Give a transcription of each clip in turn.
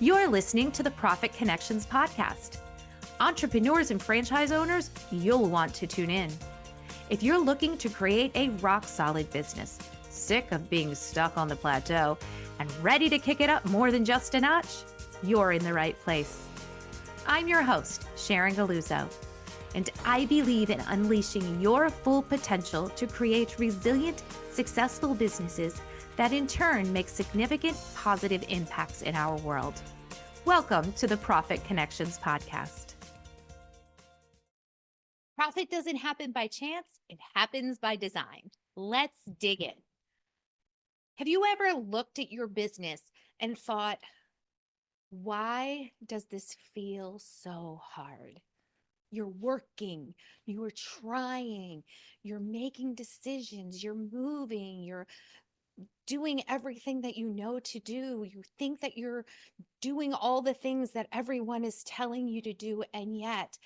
You're listening to the Profit Connections podcast. Entrepreneurs and franchise owners, you'll want to tune in. If you're looking to create a rock-solid business, sick of being stuck on the plateau, and ready to kick it up more than just a notch, you're in the right place. I'm your host, Sharon Galluzzo, and I believe in unleashing your full potential to create resilient, successful businesses that in turn make significant positive impacts in our world. Welcome to the Profit Connections podcast. Profit doesn't happen by chance, it happens by design. Let's dig in. Have you ever looked at your business and thought, why does this feel so hard? You're working, you're trying, you're making decisions, you're moving, you're doing everything that you know to do. You think that you're doing all the things that everyone is telling you to do, and yet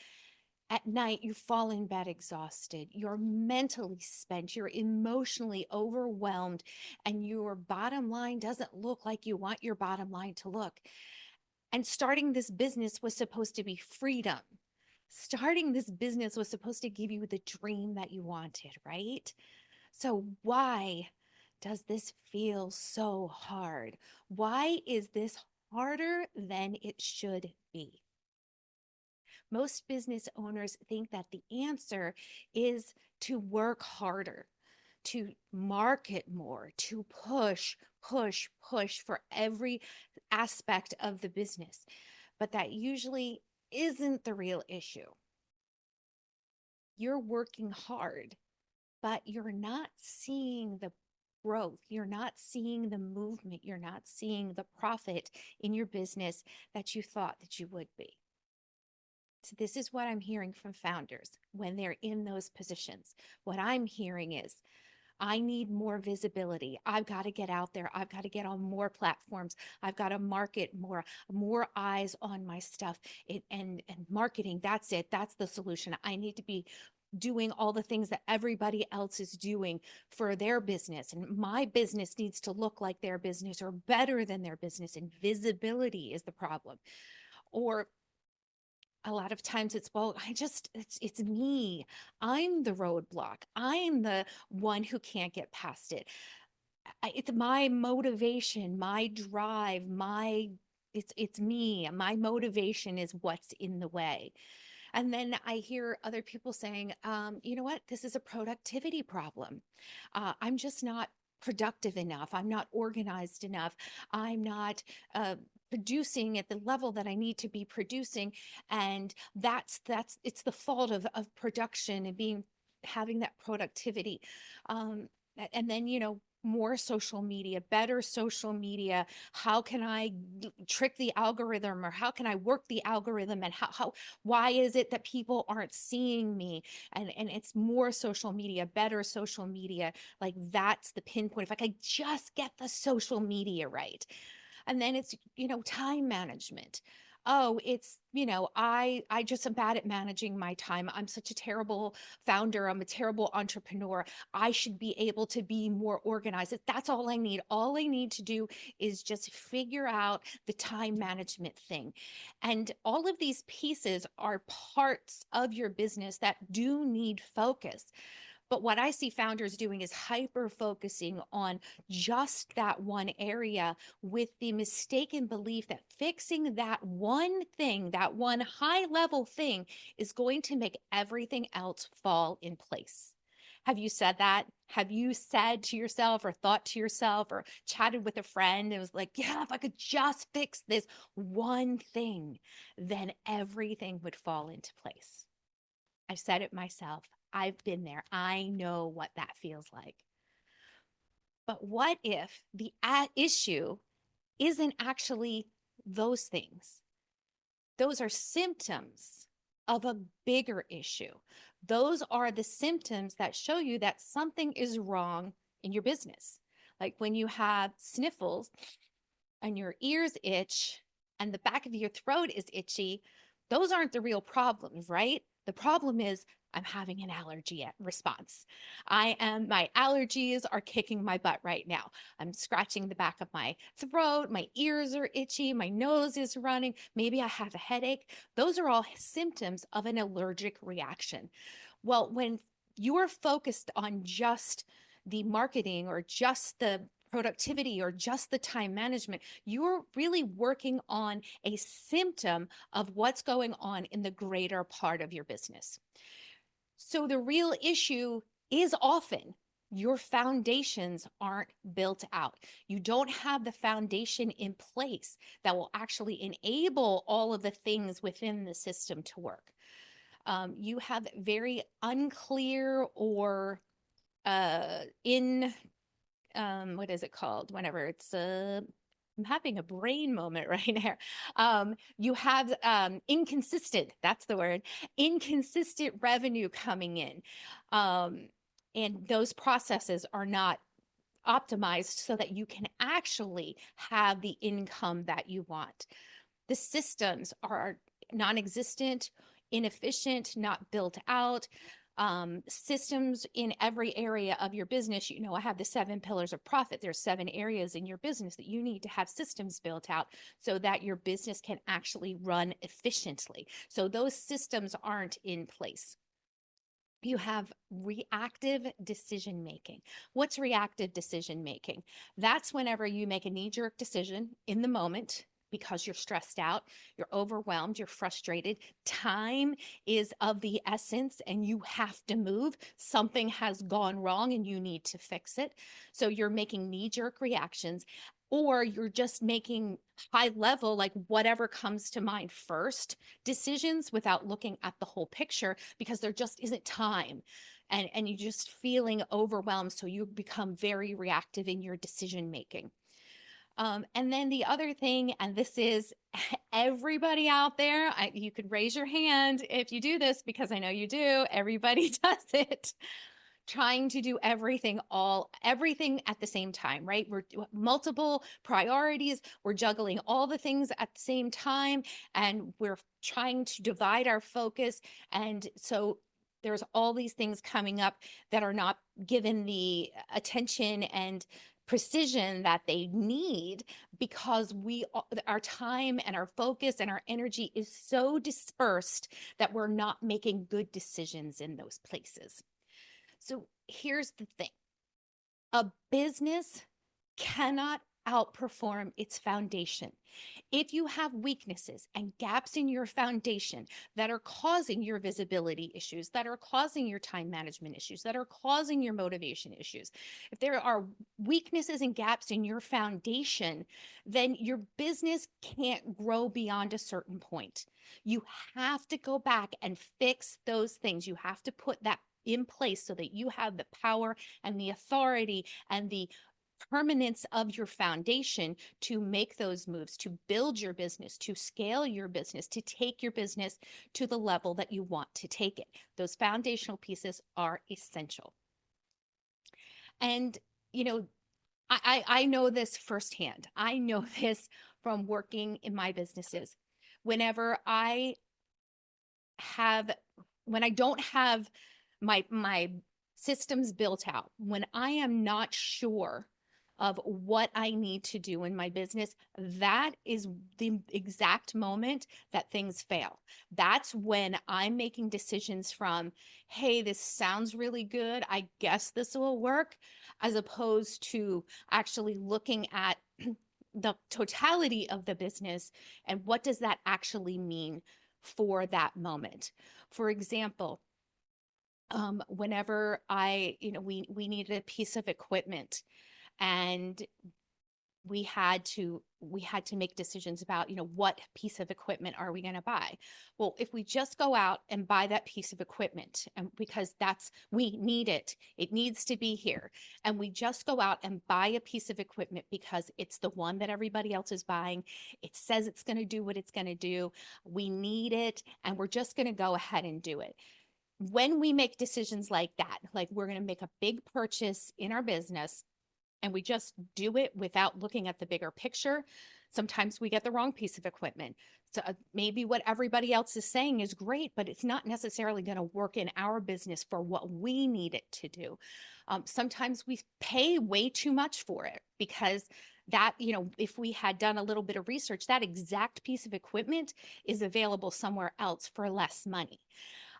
at night you fall in bed exhausted. You're mentally spent, you're emotionally overwhelmed, and your bottom line doesn't look like you want your bottom line to look. And starting this business was supposed to be freedom. Starting this business was supposed to give you the dream that you wanted, right? So why does this feel so hard? Why is this harder than it should be? Most business owners think that the answer is to work harder, to market more, to push for every aspect of the business. But that usually isn't the real issue. You're working hard, but you're not seeing the growth. You're not seeing the movement. You're not seeing the profit in your business that you thought that you would be. So this is what I'm hearing from founders when they're in those positions. What I'm hearing is, I need more visibility. I've got to get out there. I've got to get on more platforms. I've got to market more eyes on my stuff. And marketing, that's it. That's the solution. I need to be doing all the things that everybody else is doing for their business. And my business needs to look like their business or better than their business. And visibility is the problem. Or a lot of times it's, well, it's me. I'm the roadblock. I'm the one who can't get past it. It's my motivation, my drive, it's me. My motivation is what's in the way. And then I hear other people saying, you know what, this is a productivity problem. I'm just not productive enough. I'm not organized enough. I'm not producing at the level that I need to be producing. And it's the fault of production and having that productivity. And then, more social media, better social media. How can I trick the algorithm, or how can I work the algorithm? And why is it that people aren't seeing me? And it's more social media, better social media. Like, that's the pinpoint. If I could just get the social media right. And then it's, time management. Oh, it's, I just am bad at managing my time. I'm such a terrible founder. I'm a terrible entrepreneur. I should be able to be more organized. That's all I need. All I need to do is just figure out the time management thing. And all of these pieces are parts of your business that do need focus. But what I see founders doing is hyper focusing on just that one area, with the mistaken belief that fixing that one thing, that one high level thing, is going to make everything else fall in place. Have you said that? Have you said to yourself, or thought to yourself, or chatted with a friend and was like, yeah, if I could just fix this one thing, then everything would fall into place? I've said it myself. I've been there. I know what that feels like. But what if the issue isn't actually those things? Those are symptoms of a bigger issue. Those are the symptoms that show you that something is wrong in your business. Like when you have sniffles and your ears itch and the back of your throat is itchy, those aren't the real problems, right? The problem is I'm having an allergy response. My allergies are kicking my butt right now. I'm scratching the back of my throat. My ears are itchy. My nose is running. Maybe I have a headache. Those are all symptoms of an allergic reaction. Well, when you're focused on just the marketing or just the productivity or just the time management, you're really working on a symptom of what's going on in the greater part of your business. So the real issue is often your foundations aren't built out. You don't have the foundation in place that will actually enable all of the things within the system to work. You have very unclear or in what is it called? Whenever it's I'm having a brain moment right now. You have inconsistent, that's the word, inconsistent revenue coming in. And those processes are not optimized so that you can actually have the income that you want. The systems are non-existent, inefficient, not built out. Systems in every area of your business. You know, I have the 7 pillars of profit. There's 7 areas in your business that you need to have systems built out so that your business can actually run efficiently. So those systems aren't in place. You have reactive decision making. What's reactive decision making? That's whenever you make a knee jerk decision in the moment because you're stressed out, you're overwhelmed, you're frustrated. Time is of the essence and you have to move. Something has gone wrong and you need to fix it. So you're making knee jerk reactions, or you're just making high level, like whatever comes to mind first, decisions without looking at the whole picture because there just isn't time. And you're just feeling overwhelmed. So you become very reactive in your decision making. And then the other thing, and this is everybody out there, you could raise your hand if you do this because I know you do. Everybody does it. Trying to do everything at the same time, right? We're multiple priorities. We're juggling all the things at the same time, and we're trying to divide our focus. And so there's all these things coming up that are not given the attention and precision that they need because our time and our focus and our energy is so dispersed that we're not making good decisions in those places. So here's the thing. A business cannot outperform its foundation. If you have weaknesses and gaps in your foundation that are causing your visibility issues, that are causing your time management issues, that are causing your motivation issues, if there are weaknesses and gaps in your foundation, then your business can't grow beyond a certain point. You have to go back and fix those things. You have to put that in place so that you have the power and the authority and the permanence of your foundation to make those moves, to build your business, to scale your business, to take your business to the level that you want to take it. Those foundational pieces are essential. And, you know, I know this firsthand. I know this from working in my businesses. Whenever I have, when I don't have my systems built out, when I am not sure of what I need to do in my business, that is the exact moment that things fail. That's when I'm making decisions from, hey, this sounds really good. I guess this will work, as opposed to actually looking at the totality of the business and what does that actually mean for that moment. For example, whenever we needed a piece of equipment and we had to make decisions about, what piece of equipment are we going to buy? Well, if we just go out and buy that piece of equipment, and because we need it needs to be here, and we just go out and buy a piece of equipment because it's the one that everybody else is buying, it says it's going to do what it's going to do, we need it, and we're just going to go ahead and do it. When we make decisions like that, like we're going to make a big purchase in our business, and we just do it without looking at the bigger picture, sometimes we get the wrong piece of equipment. So maybe what everybody else is saying is great, but it's not necessarily going to work in our business for what we need it to do. Sometimes we pay way too much for it because that, if we had done a little bit of research, that exact piece of equipment is available somewhere else for less money.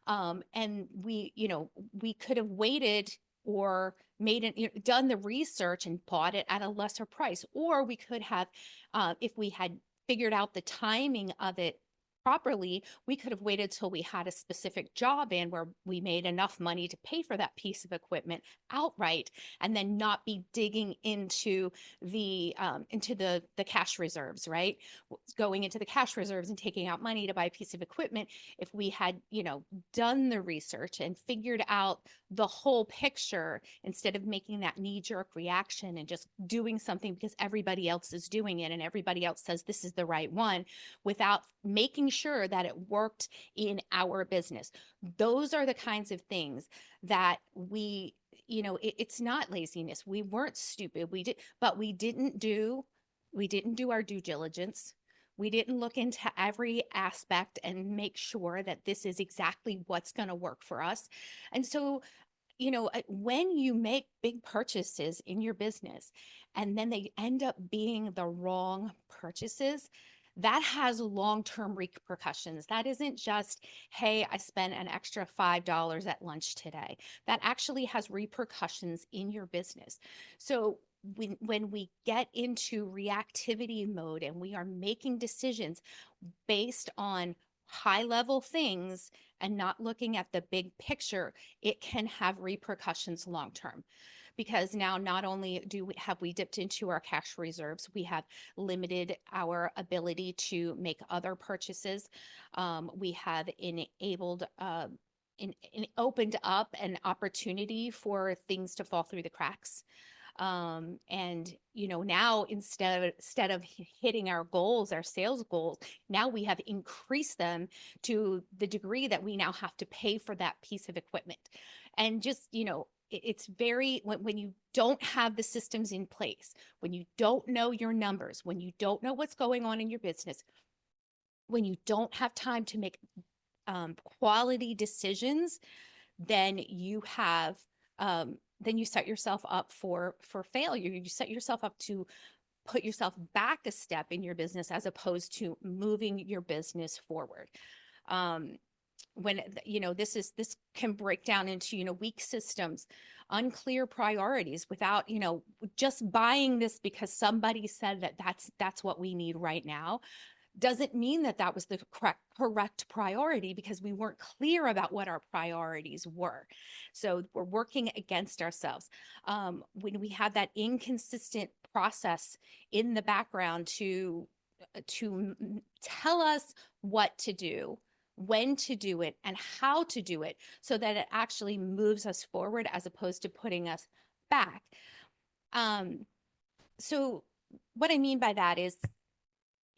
And we could have waited or made it, done the research and bought it at a lesser price, or we could have, if we had figured out the timing of it properly, we could have waited till we had a specific job in where we made enough money to pay for that piece of equipment outright, and then not be digging into the cash reserves, right? Going into the cash reserves and taking out money to buy a piece of equipment. If we had, done the research and figured out the whole picture instead of making that knee-jerk reaction and just doing something because everybody else is doing it and everybody else says this is the right one, without making sure that it worked in our business. Those are the kinds of things that it's not laziness. We weren't stupid. But we didn't do our due diligence. We didn't look into every aspect and make sure that this is exactly what's going to work for us. And so, when you make big purchases in your business and then they end up being the wrong purchases, that has long-term repercussions. That isn't just, hey, I spent an extra $5 at lunch today. That actually has repercussions in your business. So when we get into reactivity mode and we are making decisions based on high level things and not looking at the big picture, it can have repercussions long term. Because now not only have we dipped into our cash reserves, we have limited our ability to make other purchases. We have opened up an opportunity for things to fall through the cracks. And now instead of hitting our goals, our sales goals, now we have increased them to the degree that we now have to pay for that piece of equipment. And just, it's very, when you don't have the systems in place, when you don't know your numbers, when you don't know what's going on in your business, when you don't have time to make quality decisions, then you have then you set yourself up for failure. You set yourself up to put yourself back a step in your business as opposed to moving your business forward. When this can break down into weak systems, unclear priorities, without just buying this because somebody said that that's what we need right now, doesn't mean that that was the correct priority, because we weren't clear about what our priorities were. So we're working against ourselves. When we have that inconsistent process in the background to tell us what to do, when to do it, and how to do it, so that it actually moves us forward as opposed to putting us back. So what I mean by that is,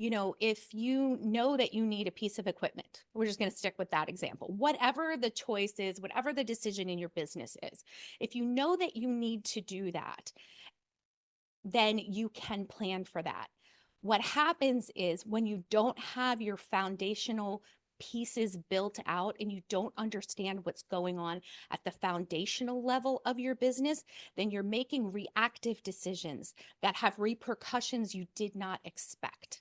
if you know that you need a piece of equipment, we're just going to stick with that example. Whatever the choice is, whatever the decision in your business is, if you know that you need to do that, then you can plan for that. What happens is, when you don't have your foundational pieces built out and you don't understand what's going on at the foundational level of your business, then you're making reactive decisions that have repercussions you did not expect.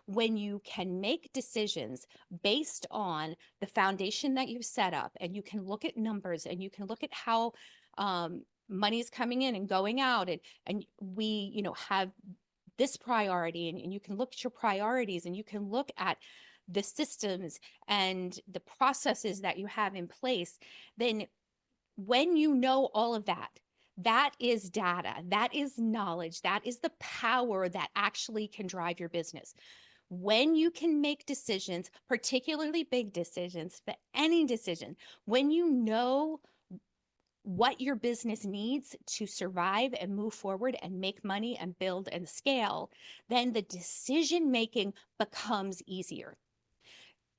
When you can make decisions based on the foundation that you've set up, and you can look at numbers and you can look at how money's coming in and going out, and we have this priority, and you can look at your priorities, and you can look at the systems and the processes that you have in place, then when you know all of that, that is data, that is knowledge, that is the power that actually can drive your business. When you can make decisions, particularly big decisions, but any decision, when you know what your business needs to survive and move forward and make money and build and scale, then the decision making becomes easier.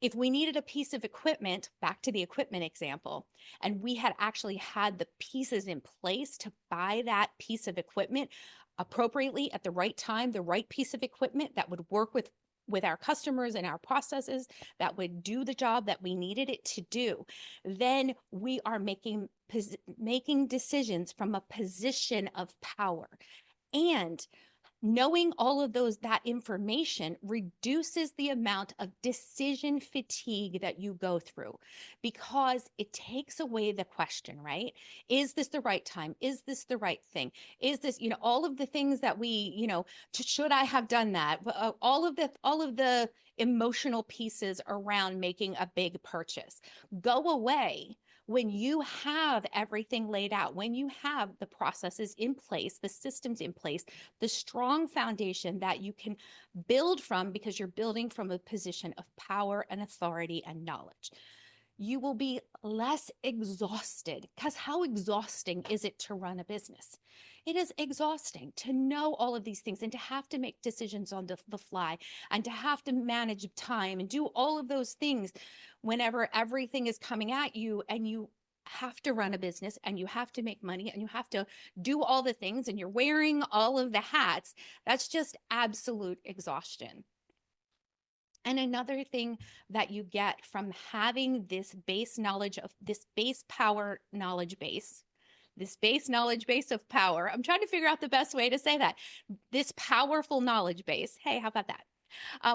If we needed a piece of equipment, back to the equipment example, and we had actually had the pieces in place to buy that piece of equipment appropriately at the right time, the right piece of equipment that would work with our customers and our processes, that would do the job that we needed it to do, then we are making decisions from a position of power. And knowing all of that information reduces the amount of decision fatigue that you go through, because it takes away the question, right? Is this the right time? Is this the right thing? Is this, all of the things that we, should I have done that? All of the emotional pieces around making a big purchase go away when you have everything laid out, when you have the processes in place, the systems in place, the strong foundation that you can build from, because you're building from a position of power and authority and knowledge. You will be less exhausted, because how exhausting is it to run a business? It is exhausting to know all of these things and to have to make decisions on the fly and to have to manage time and do all of those things whenever everything is coming at you, and you have to run a business and you have to make money and you have to do all the things and you're wearing all of the hats. That's just absolute exhaustion. And another thing that you get from having this base knowledge of this base power knowledge base, this base knowledge base of power, I'm trying to figure out the best way to say that, this powerful knowledge base. Hey, how about that?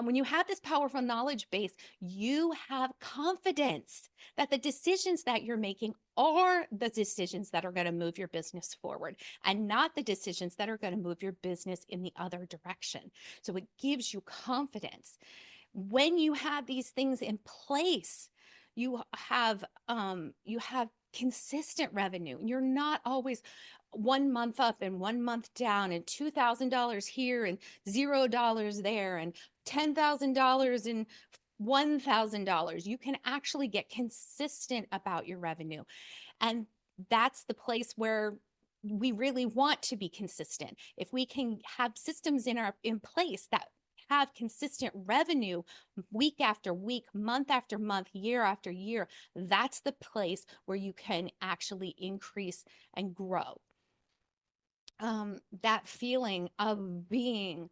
When you have this powerful knowledge base, you have confidence that the decisions that you're making are the decisions that are going to move your business forward, and not the decisions that are going to move your business in the other direction. So it gives you confidence. When you have these things in place, you have consistent revenue. You're not always 1 month up and 1 month down, and $2,000 here and $0 there, and $10,000 and $1,000. You can actually get consistent about your revenue. And that's the place where we really want to be consistent. If we can have systems in place that have consistent revenue week after week, month after month, year after year, that's the place where you can actually increase and grow. That feeling of being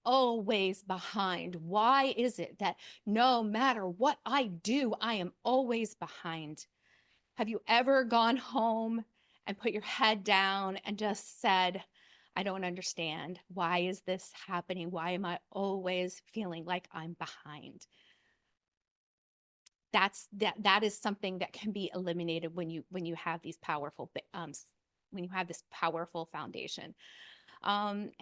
always behind. Why is it that no matter what I do, I am always behind? Have you ever gone home and put your head down and just said, I don't understand. Why is this happening? Why am I always feeling like I'm behind? That is something that can be eliminated when you have these powerful when you have this powerful foundation. And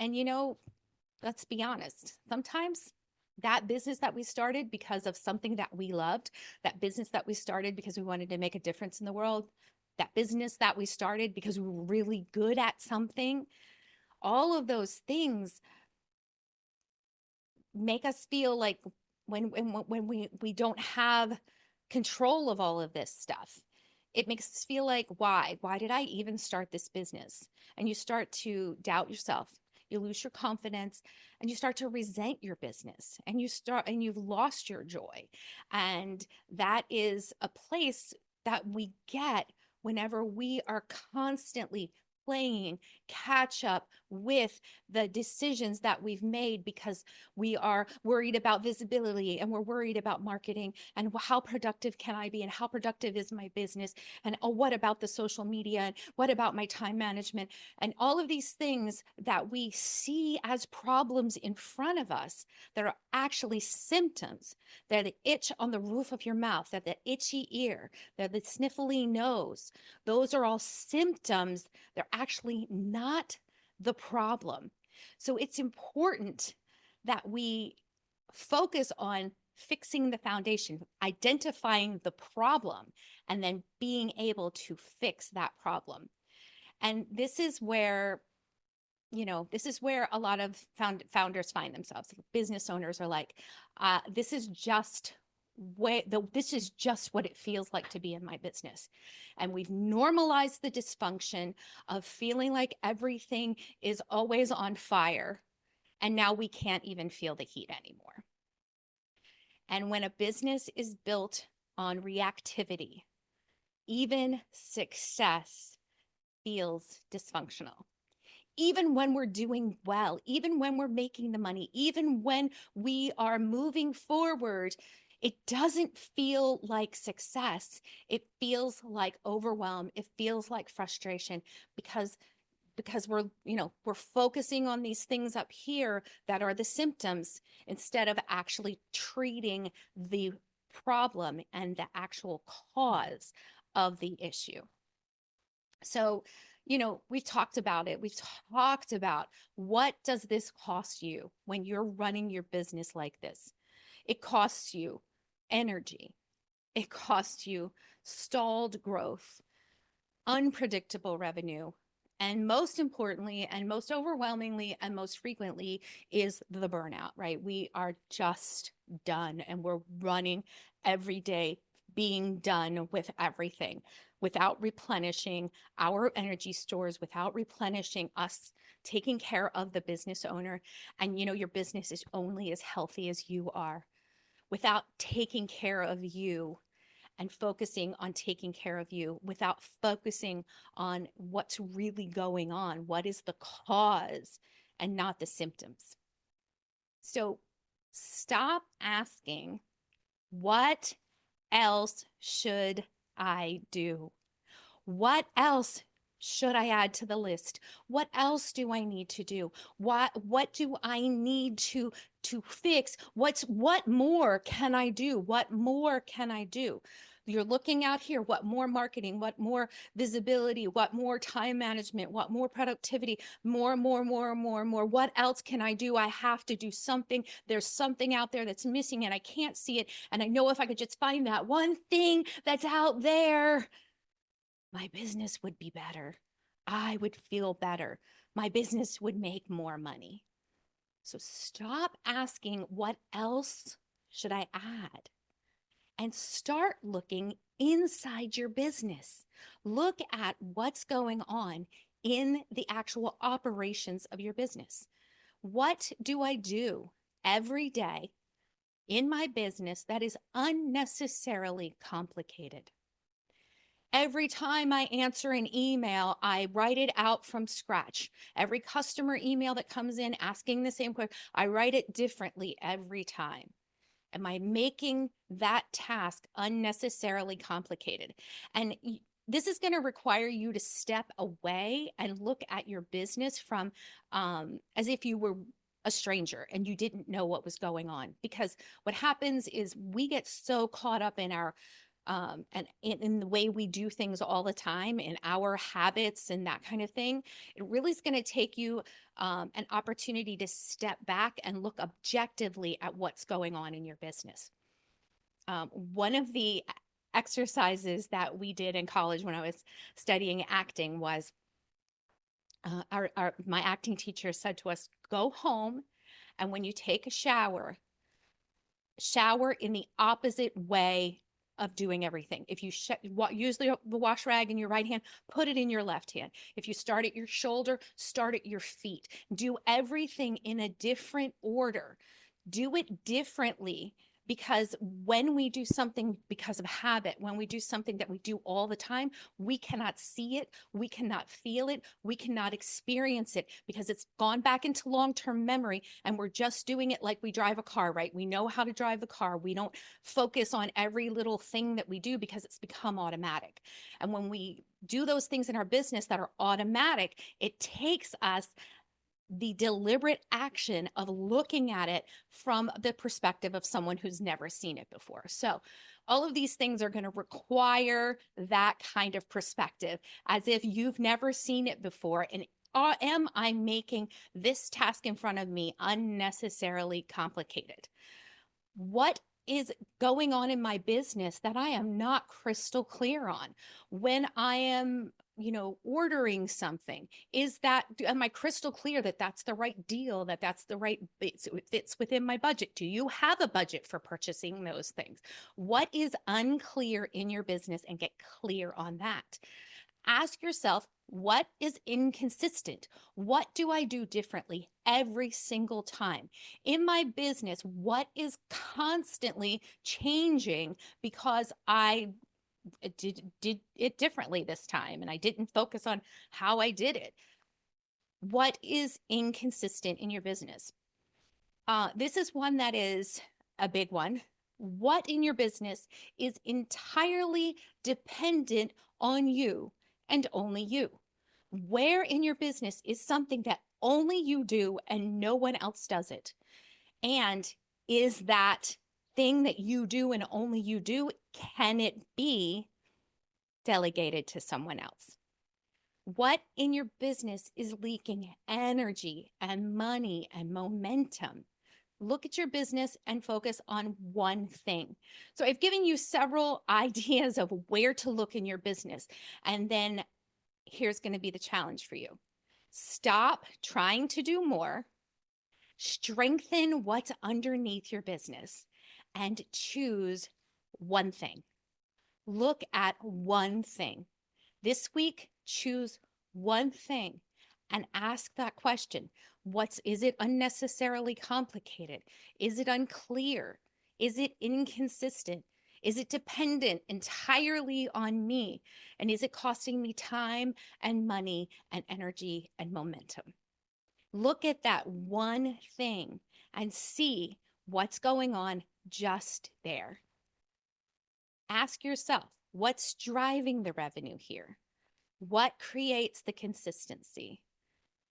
let's be honest, sometimes that business that we started because of something that we loved, that business that we started because we wanted to make a difference in the world, that business that we started because we were really good at something, all of those things make us feel like when we don't have control of all of this stuff, it makes us feel like, why did I even start this business? And you start to doubt yourself. You lose your confidence, and you start to resent your business, and you've lost your joy. And that is a place that we get whenever we are constantly playing catch up with the decisions that we've made, because we are worried about visibility, and we're worried about marketing, and how productive can I be, and how productive is my business, and oh, what about the social media, and what about my time management, and all of these things that we see as problems in front of us that are actually symptoms. They're the itch on the roof of your mouth, they're the itchy ear, they're the sniffly nose. Those are all symptoms. They're actually not the problem. So it's important that we focus on fixing the foundation, identifying the problem, and then being able to fix that problem. And this is where a lot of founders find themselves. Business owners are like, this is just what it feels like to be in my business. And we've normalized the dysfunction of feeling like everything is always on fire. And now we can't even feel the heat anymore. And when a business is built on reactivity, even success feels dysfunctional. Even when we're doing well, even when we're making the money, even when we are moving forward, it doesn't feel like success. It feels like overwhelm. It feels like frustration because we're focusing on these things up here that are the symptoms instead of actually treating the problem and the actual cause of the issue. So, we've talked about it. We've talked about what does this cost you when you're running your business like this? It costs you energy. It costs you stalled growth, unpredictable revenue, and most importantly, and most overwhelmingly, and most frequently is the burnout, right? We are just done and we're running every day, being done with everything without replenishing our energy stores, without replenishing us taking care of the business owner. And your business is only as healthy as you are. Without taking care of you and focusing on taking care of you, without focusing on what's really going on, what is the cause and not the symptoms. So stop asking, what else should I do? What else should I add to the list? What else do I need to do? What do I need to fix? What more can I do? What more can I do? You're looking out here, what more marketing, what more visibility, what more time management, what more productivity, more. What else can I do? I have to do something. There's something out there that's missing and I can't see it. And I know if I could just find that one thing that's out there, my business would be better. I would feel better. My business would make more money. So stop asking, what else should I add? And start looking inside your business. Look at what's going on in the actual operations of your business. What do I do every day in my business that is unnecessarily complicated? Every time I answer an email, I write it out from scratch. Every customer email that comes in asking the same question, I write it differently every time. Am I making that task unnecessarily complicated? And this is going to require you to step away and look at your business from as if you were a stranger and you didn't know what was going on. Because what happens is we get so caught up in our and in the way we do things all the time, in our habits and that kind of thing. It really is going to take you an opportunity to step back and look objectively at what's going on in your business. One of the exercises that we did in college when I was studying acting was my acting teacher said to us, go home, and when you take a shower in the opposite way of doing everything. If you use the wash rag in your right hand, put it in your left hand. If you start at your shoulder, start at your feet. Do everything in a different order. Do it differently, because when we do something because of habit, when we do something that we do all the time, we cannot see it, we cannot feel it, we cannot experience it because it's gone back into long-term memory, and we're just doing it like we drive a car, right? We know how to drive the car. We don't focus on every little thing that we do because it's become automatic. And when we do those things in our business that are automatic, it takes us the deliberate action of looking at it from the perspective of someone who's never seen it before. So all of these things are going to require that kind of perspective, as if you've never seen it before. And am I making this task in front of me unnecessarily complicated? What is going on in my business that I am not crystal clear on? When I am, ordering something, am I crystal clear that that's the right deal, that that's the right, it fits within my budget? Do you have a budget for purchasing those things? What is unclear in your business, and get clear on that? Ask yourself, what is inconsistent? What do I do differently every single time? In my business, what is constantly changing because I did it differently this time and I didn't focus on how I did it? What is inconsistent in your business? This is one that is a big one. What in your business is entirely dependent on you and only you? Where in your business is something that only you do and no one else does it? And is that thing that you do and only you do, can it be delegated to someone else? What in your business is leaking energy and money and momentum? Look at your business and focus on one thing. So I've given you several ideas of where to look in your business. And then here's going to be the challenge for you. Stop trying to do more, strengthen what's underneath your business, and choose one thing. Look at one thing. This week, choose one thing and ask that question. Is it unnecessarily complicated? Is it unclear? Is it inconsistent? Is it dependent entirely on me? And is it costing me time and money and energy and momentum? Look at that one thing and see what's going on just there. Ask yourself, what's driving the revenue here? What creates the consistency?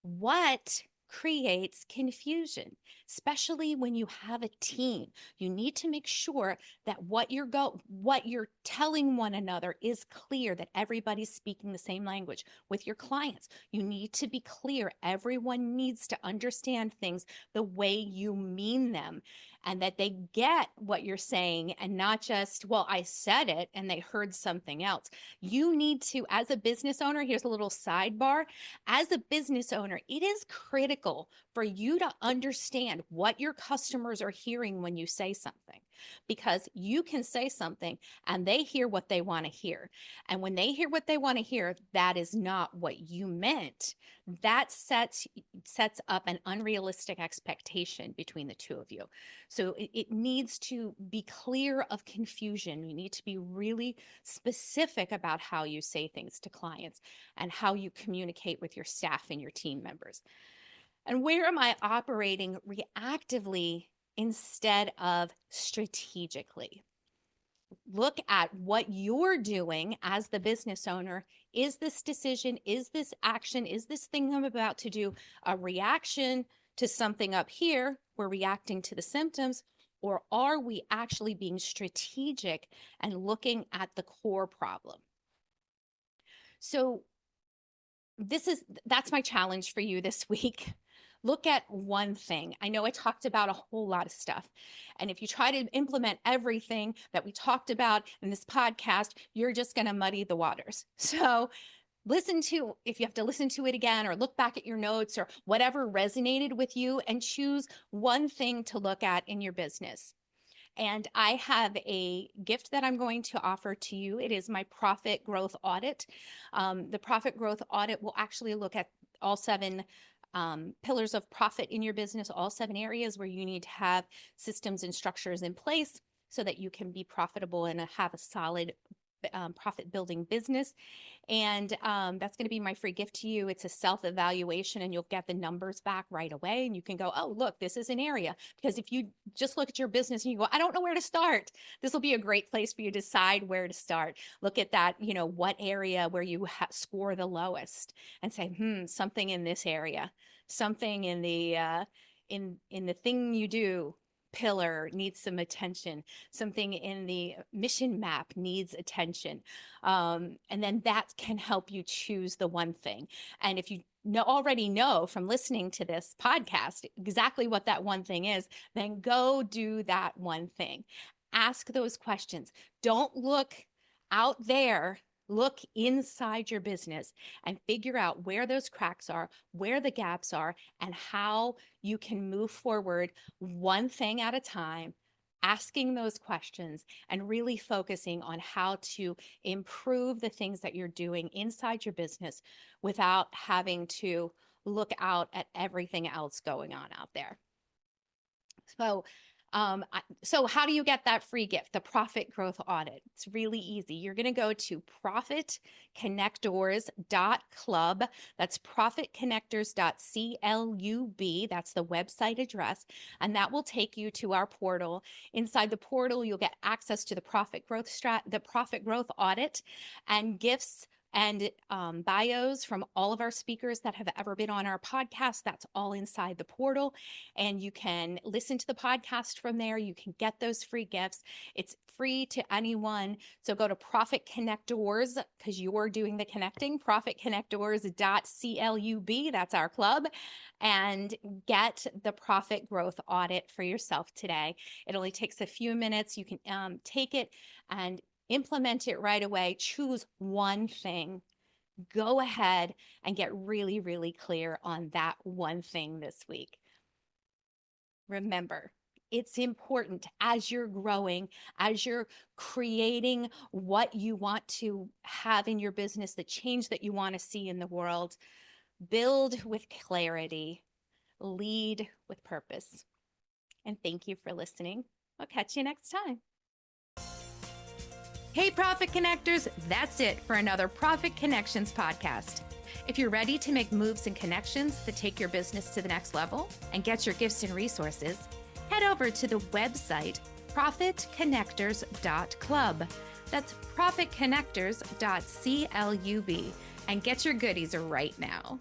What creates confusion, especially when you have a team? You need to make sure that what you're telling one another is clear, that everybody's speaking the same language. With your clients, you need to be clear. Everyone needs to understand things the way you mean them, and that they get what you're saying and not just, well, I said it and they heard something else. You need to, as a business owner, here's a little sidebar. As a business owner, it is critical for you to understand what your customers are hearing when you say something, because you can say something and they hear what they want to hear. And when they hear what they want to hear, that is not what you meant. That sets up an unrealistic expectation between the two of you. So it needs to be clear of confusion. You need to be really specific about how you say things to clients and how you communicate with your staff and your team members. And where am I operating reactively instead of strategically? Look at what you're doing as the business owner. Is this decision, is this action, is this thing I'm about to do a reaction to something up here? We're reacting to the symptoms, or are we actually being strategic and looking at the core problem? So that's my challenge for you this week. Look at one thing. I know I talked about a whole lot of stuff. And if you try to implement everything that we talked about in this podcast, you're just going to muddy the waters. So if you have to listen to it again or look back at your notes or whatever resonated with you, and choose one thing to look at in your business. And I have a gift that I'm going to offer to you. It is my profit growth audit. The profit growth audit will actually look at all 7 pillars of profit in your business, all 7 areas where you need to have systems and structures in place so that you can be profitable and have a solid profit building business. And that's going to be my free gift to you. It's a self-evaluation and you'll get the numbers back right away. And you can go, oh, look, this is an area. Because if you just look at your business and you go, I don't know where to start, this will be a great place for you to decide where to start. Look at that, what area where you score the lowest and say, something in this area, something in the in the thing you do pillar needs some attention, something in the mission map needs attention, and then that can help you choose the one thing. And if you already know from listening to this podcast exactly what that one thing is, then go do that one thing. Ask those questions. Don't look out there. Look inside your business and figure out where those cracks are, where the gaps are, and how you can move forward one thing at a time asking those questions and really focusing on how to improve the things that you're doing inside your business without having to look out at everything else going on out there. So how do you get that free gift? The Profit Growth Audit. It's really easy. You're going to go to profitconnectors.club. That's profitconnectors.club. That's the website address. And that will take you to our portal. Inside the portal, you'll get access to the Profit Growth Audit and gifts and bios from all of our speakers that have ever been on our podcast. That's all inside the portal. And you can listen to the podcast from there. You can get those free gifts. It's free to anyone. So go to Profit Connectors, because you're doing the connecting, profitconnectors.club. That's our club. And get the Profit Growth Audit for yourself today. It only takes a few minutes. You can take it and implement it right away. Choose one thing. Go ahead and get really, really clear on that one thing this week. Remember, it's important as you're growing, as you're creating what you want to have in your business, the change that you want to see in the world. Build with clarity, lead with purpose. And thank you for listening. I'll catch you next time. Hey, Profit Connectors, that's it for another Profit Connections podcast. If you're ready to make moves and connections that take your business to the next level and get your gifts and resources, head over to the website, profitconnectors.club. That's profitconnectors.club, and get your goodies right now.